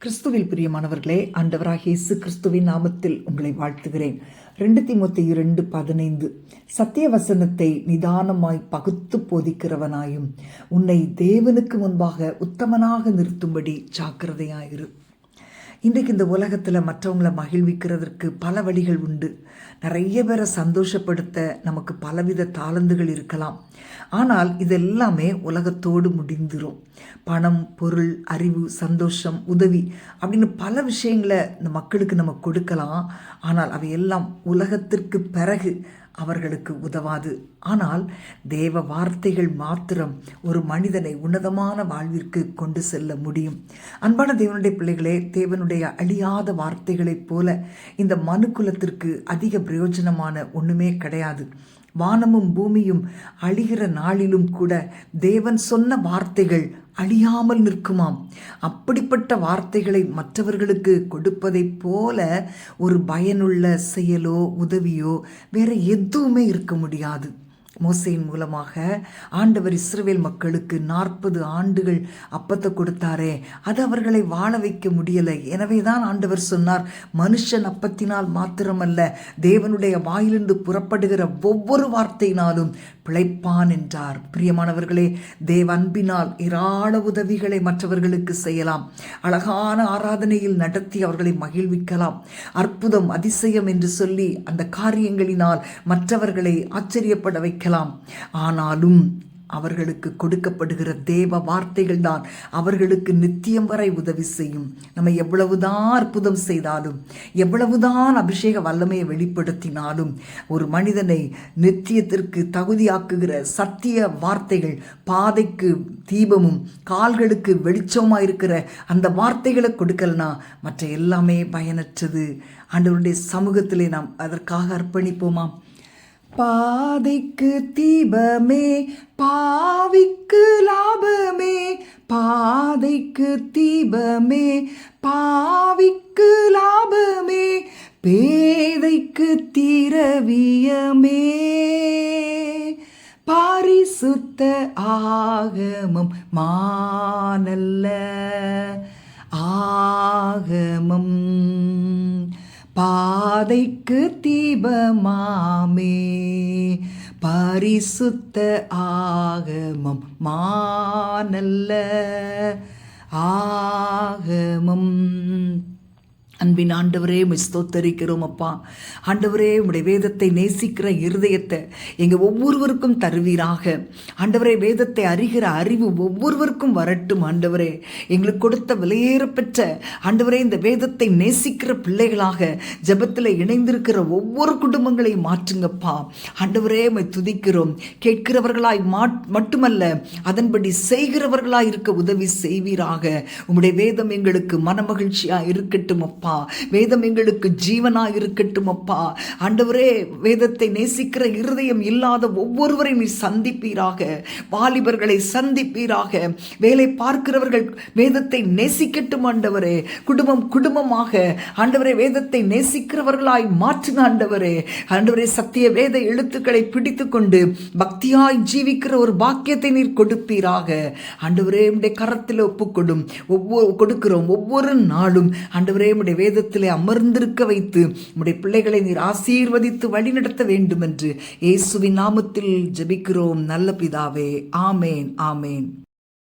கிறிஸ்துவில் பிரியமானவர்களே, ஆண்டவராகிய இயேசு கிறிஸ்துவின் நாமத்தில் உங்களை வாழ்த்துகிறேன். 2 தீமோத்தேயு 2:15 சத்திய வசனத்தை நிதானமாய் பகுத்து போதிக்கிறவனாயும் உன்னை தேவனுக்கு முன்பாக உத்தமனாக நிறுத்தும்படி ஜாக்கிரதையாயிரு. இன்றைக்கு இந்த உலகத்தில் மற்றவங்களை மகிழ்விக்கிறதற்கு பல வழிகள் உண்டு. நிறைய பேரை சந்தோஷப்படுத்த நமக்கு பலவித தாளந்துகள் இருக்கலாம். ஆனால் இதெல்லாமே உலகத்தோடு முடிந்துரும். பணம், பொருள், அறிவு, சந்தோஷம், உதவி அப்படின்னு பல விஷயங்களை இந்த மக்களுக்கு நம்ம கொடுக்கலாம். ஆனால் அவையெல்லாம் உலகத்திற்கு பிறகு அவர்களுக்கு உதவாது. ஆனால் தேவ வார்த்தைகள் மாத்திரம் ஒரு மனிதனை உன்னதமான வாழ்விற்கு கொண்டு செல்ல முடியும். அன்பான தேவனுடைய பிள்ளைகளே, தேவனுடைய அழியாத வார்த்தைகளைப் போல இந்த மனுக்குலத்திற்கு அதிக பிரயோஜனமான ஒன்றுமே கிடையாது. வானமும் பூமியும் அழிகிற நாளிலும் கூட தேவன் சொன்ன வார்த்தைகள் அழியாமல் நிற்குமாம். அப்படிப்பட்ட வார்த்தைகளை மற்றவர்களுக்கு கொடுப்பதைப் போல ஒரு பயனுள்ள செயலோ உதவியோ வேற எதுவுமே இருக்க முடியாது. மோசேயின் மூலமாக ஆண்டவர் இஸ்ரவேல் மக்களுக்கு 40 ஆண்டுகள் அப்பத்தை கொடுத்தாரே, அது அவர்களை வாழ வைக்க முடியலை. எனவே தான் ஆண்டவர் சொன்னார், மனுஷன் அப்பத்தினால் மாத்திரமல்ல, தேவனுடைய வாயிலிருந்து புறப்படுகிற ஒவ்வொரு வார்த்தையினாலும் பிழைப்பான் என்றார். பிரியமானவர்களே, தேவ அன்பினால் ஏராள உதவிகளை மற்றவர்களுக்கு செய்யலாம். அழகான ஆராதனையில் நடத்தி அவர்களை மகிழ்விக்கலாம். அற்புதம், அதிசயம் என்று சொல்லி அந்த காரியங்களினால் மற்றவர்களை ஆச்சரியப்பட வைக்கலாம். ஆனாலும் அவர்களுக்கு கொடுக்கப்படுகிற தேவ வார்த்தைகள் தான் அவர்களுக்கு நித்தியம் வரை உதவி செய்யும். நம்ம எவ்வளவுதான் அற்புதம் செய்தாலும், எவ்வளவுதான் அபிஷேக வல்லமையை வெளிப்படுத்தினாலும், ஒரு மனிதனை நித்தியத்திற்கு தகுதியாக்குகிற சத்திய வார்த்தைகள், பாதைக்கு தீபமும் கால்களுக்கு வெளிச்சமாக இருக்கிற அந்த வார்த்தைகளை கொடுக்கலனா மற்ற எல்லாமே பயனற்றது. ஆண்டவருடைய சமூகத்திலே நாம் அதற்காக அர்ப்பணிப்போமா? பாதைக்கு தீபமே, பாவிக்கு லாபமே, பாதைக்கு தீபமே, பாவிக்கு லாபமே, பேதைக்கு திரவியமே, பரிசுத்த ஆகமம் மானல்ல ஆகமம், பாதைக்கு தீபமாமே, பரிசுத்த ஆகமம் மானல்ல ஆகமம். அன்பின் ஆண்டவரே, ஸ்தோத்தரிக்கிறோம் அப்பா. ஆண்டவரே, உம்முடைய வேதத்தை நேசிக்கிற இருதயத்தை எங்கள் ஒவ்வொருவருக்கும் தருவீராக. ஆண்டவரே, வேதத்தை அறிகிற அறிவு ஒவ்வொருவருக்கும் வரட்டும். ஆண்டவரே, எங்களுக்கு கொடுத்த விலையேறப்பெற்ற ஆண்டவரே, இந்த வேதத்தை நேசிக்கிற பிள்ளைகளாக ஜெபத்தில் இணைந்திருக்கிற ஒவ்வொரு குடும்பங்களையும் மாற்றுங்கப்பா. ஆண்டவரே, உம்மை துதிக்கிறோம். கேட்கிறவர்களாய் மட்டுமல்ல, அதன்படி செய்கிறவர்களாய் இருக்க உதவி செய்வீராக. உம்முடைய வேதம் எங்களுக்கு மனமகிழ்ச்சியாக இருக்கட்டும் அப்பா. வேதம் எங்களுக்கு ஜீவனாக இருக்கட்டும் அப்பா. ஆண்டவரே, வேதத்தை நேசிக்கிற இருதயம் இல்லாத ஒவ்வொருவரை நீ சந்திப்பீராக. வாலிபர்களை சந்திப்பீராக. வேலை பார்க்கிறவர்கள் வேதத்தை நேசிக்கட்டும் ஆண்டவரே. குடும்பமாக ஆண்டவரே வேதத்தை நேசிக்கிறவர்களாய் மாற்றுங்க ஆண்டவரே. ஆண்டவரே, சத்திய வேத எழுத்துக்களை பிடித்து கொண்டு பக்தியாய் ஜீவிக்கிற ஒரு பாக்கியத்தை நீர் கொடுப்பீராக. ஆண்டவரே, உம்முடைய கரத்தில் கொடுக்கிறோம். ஒவ்வொரு நாளும் ஆண்டவரே, வேதத்திலே அமர்ந்திருக்க வைத்து உம்முடைய பிள்ளைகளை நீர் ஆசீர்வதித்து வழிநடத்த வேண்டும் என்று இயேசுவின் நாமத்தில் ஜெபிக்கிறோம் நல்ல பிதாவே. ஆமேன், ஆமேன்.